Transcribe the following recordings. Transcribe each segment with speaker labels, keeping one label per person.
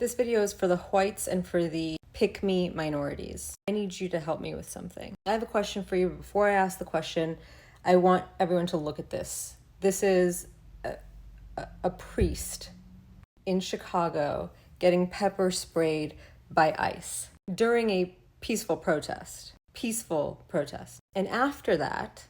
Speaker 1: This video is for the whites and for the pick-me minorities. I need you to help me with something. I have a question for you. Before I ask the question, I want everyone to look at this. This is a priest in Chicago getting pepper sprayed by ICE during a peaceful protest. And after that,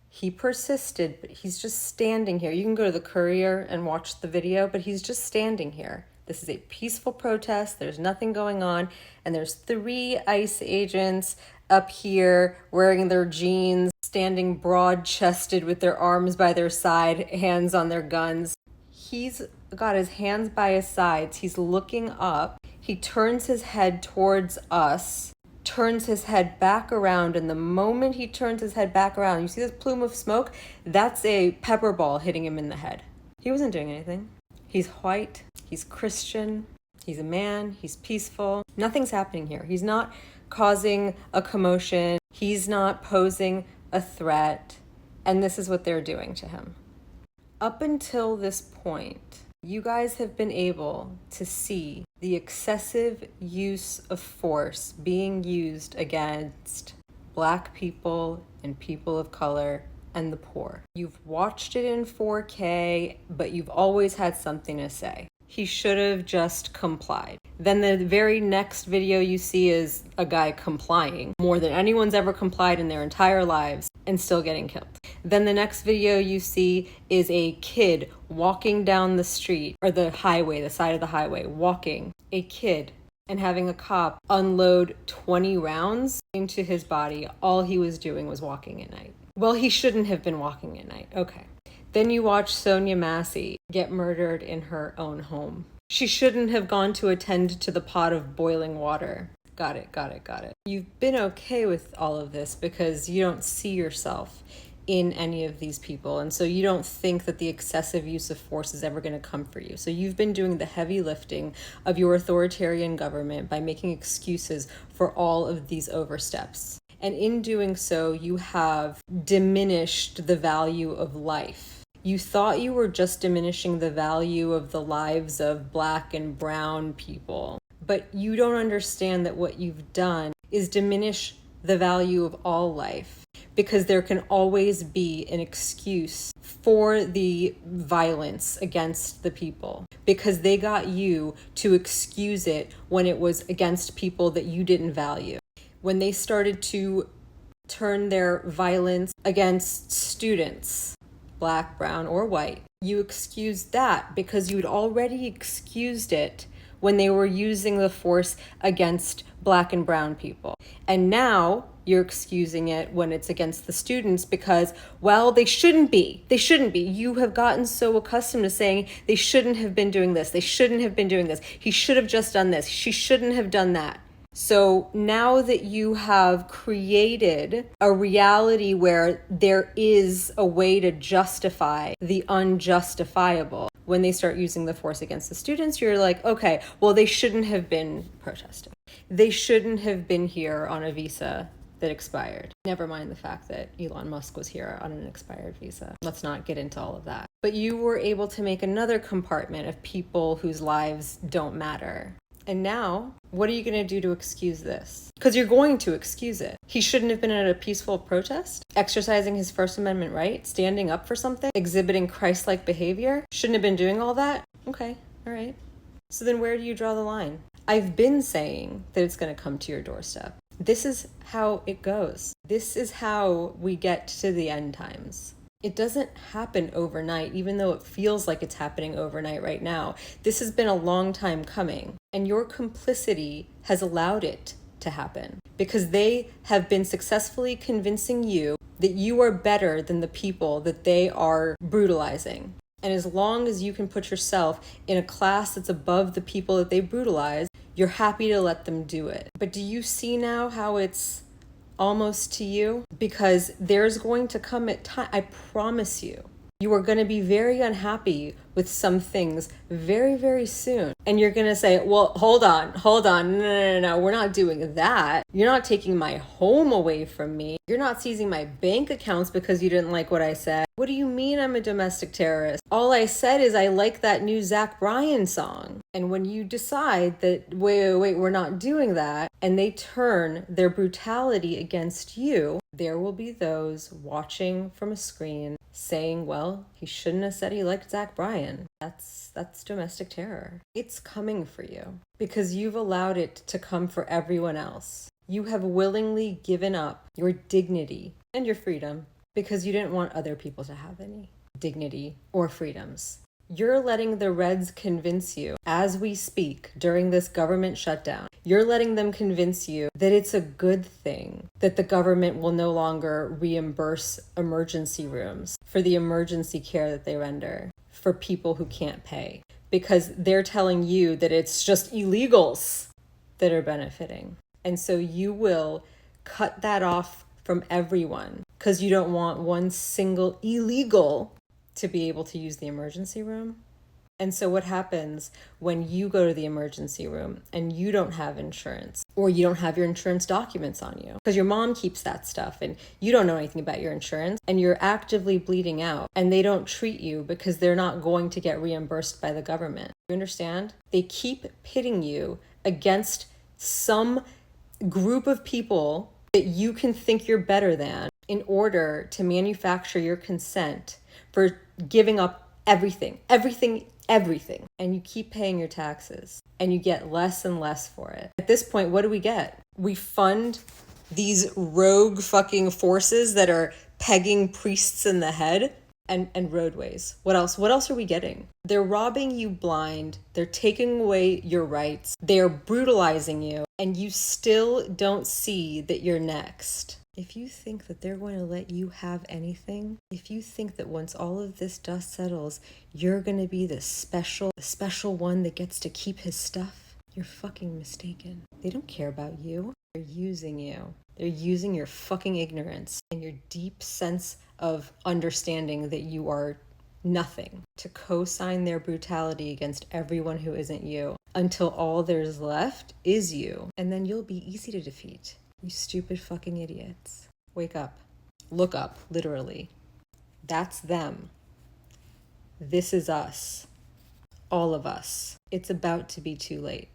Speaker 1: he persisted, but he's just standing here. You can go to the Courier and watch the video, but he's just standing here. This is a peaceful protest. There's nothing going on. And there's 3 ICE agents up here wearing their jeans, standing broad-chested with their arms by their side, hands on their guns. He's got his hands by his sides. He's looking up. He turns his head towards us, turns his head back around, and the moment he turns his head back around, you see this plume of smoke? That's a pepper ball hitting him in the head. He wasn't doing anything. He's white, he's Christian, he's a man, he's peaceful. Nothing's happening here. He's not causing a commotion. He's not posing a threat. And this is what they're doing to him. Up until this point, you guys have been able to see the excessive use of force being used against Black people and people of color and the poor. You've watched it in 4K, but you've always had something to say. He should have just complied. Then the very next video you see is a guy complying more than anyone's ever complied in their entire lives and still getting killed. Then the next video you see is a kid walking down the street or the highway, the side of the highway, walking, a kid, and having a cop unload 20 rounds into his body. All he was doing was walking at night. Well, he shouldn't have been walking at night. Okay. Then you watch Sonia Massey get murdered in her own home. She shouldn't have gone to attend to the pot of boiling water. Got it. You've been okay with all of this because you don't see yourself in any of these people. And so you don't think that the excessive use of force is ever going to come for you. So you've been doing the heavy lifting of your authoritarian government by making excuses for all of these oversteps. And in doing so, you have diminished the value of life. You thought you were just diminishing the value of the lives of Black and brown people, but you don't understand that what you've done is diminish the value of all life, because there can always be an excuse for the violence against the people, because they got you to excuse it when it was against people that you didn't value. When they started to turn their violence against students, Black, brown, or white, you excused that because you'd already excused it when they were using the force against Black and brown people. And now you're excusing it when it's against the students because, well, they shouldn't be. You have gotten so accustomed to saying they shouldn't have been doing this. They shouldn't have been doing this. He should have just done this. She shouldn't have done that. So now that you have created a reality where there is a way to justify the unjustifiable, when they start using the force against the students, you're like, okay, well, they shouldn't have been protesting. They shouldn't have been here on a visa that expired. Never mind the fact that Elon Musk was here on an expired visa. Let's not get into all of that. But you were able to make another compartment of people whose lives don't matter. And now, what are you going to do to excuse this? Because you're going to excuse it. He shouldn't have been at a peaceful protest, exercising his First Amendment right, standing up for something, exhibiting Christ-like behavior. Shouldn't have been doing all that? Okay, all right. So then where do you draw the line? I've been saying that it's going to come to your doorstep. This is how it goes. This is how we get to the end times. It doesn't happen overnight, even though it feels like it's happening overnight right now. This has been a long time coming, and your complicity has allowed it to happen because they have been successfully convincing you that you are better than the people that they are brutalizing. And as long as you can put yourself in a class that's above the people that they brutalize, you're happy to let them do it. But do you see now how it's almost to you? Because there's going to come a time, I promise you, you are going to be very unhappy with some things very, very soon. And you're going to say, well, hold on. No, we're not doing that. You're not taking my home away from me. You're not seizing my bank accounts because you didn't like what I said. What do you mean I'm a domestic terrorist? All I said is I like that new Zach Bryan song. And when you decide that, wait, we're not doing that, and they turn their brutality against you, there will be those watching from a screen saying, well, he shouldn't have said he liked Zach Bryan. That's domestic terror. It's coming for you because you've allowed it to come for everyone else. You have willingly given up your dignity and your freedom because you didn't want other people to have any dignity or freedoms. You're letting the Reds convince you, as we speak, during this government shutdown, you're letting them convince you that it's a good thing that the government will no longer reimburse emergency rooms for the emergency care that they render for people who can't pay, because they're telling you that it's just illegals that are benefiting. And so you will cut that off from everyone because you don't want one single illegal to be able to use the emergency room. And so what happens when you go to the emergency room and you don't have insurance, or you don't have your insurance documents on you because your mom keeps that stuff and you don't know anything about your insurance, and you're actively bleeding out and they don't treat you because they're not going to get reimbursed by the government? You understand? They keep pitting you against some group of people that you can think you're better than in order to manufacture your consent for giving up everything. And you keep paying your taxes and you get less and less for it. At this point, what do we get? We fund these rogue fucking forces that are pegging priests in the head and roadways. What else are we getting? They're robbing you blind. They're taking away your rights. They're brutalizing you, and you still don't see that you're next. If you think that they're going to let you have anything, if you think that once all of this dust settles, you're going to be the special one that gets to keep his stuff, you're fucking mistaken. They don't care about you. They're using you. They're using your fucking ignorance and your deep sense of understanding that you are nothing to co-sign their brutality against everyone who isn't you, until all there's left is you. And then you'll be easy to defeat. You stupid fucking idiots. Wake up. Look up, literally. That's them. This is us. All of us. It's about to be too late.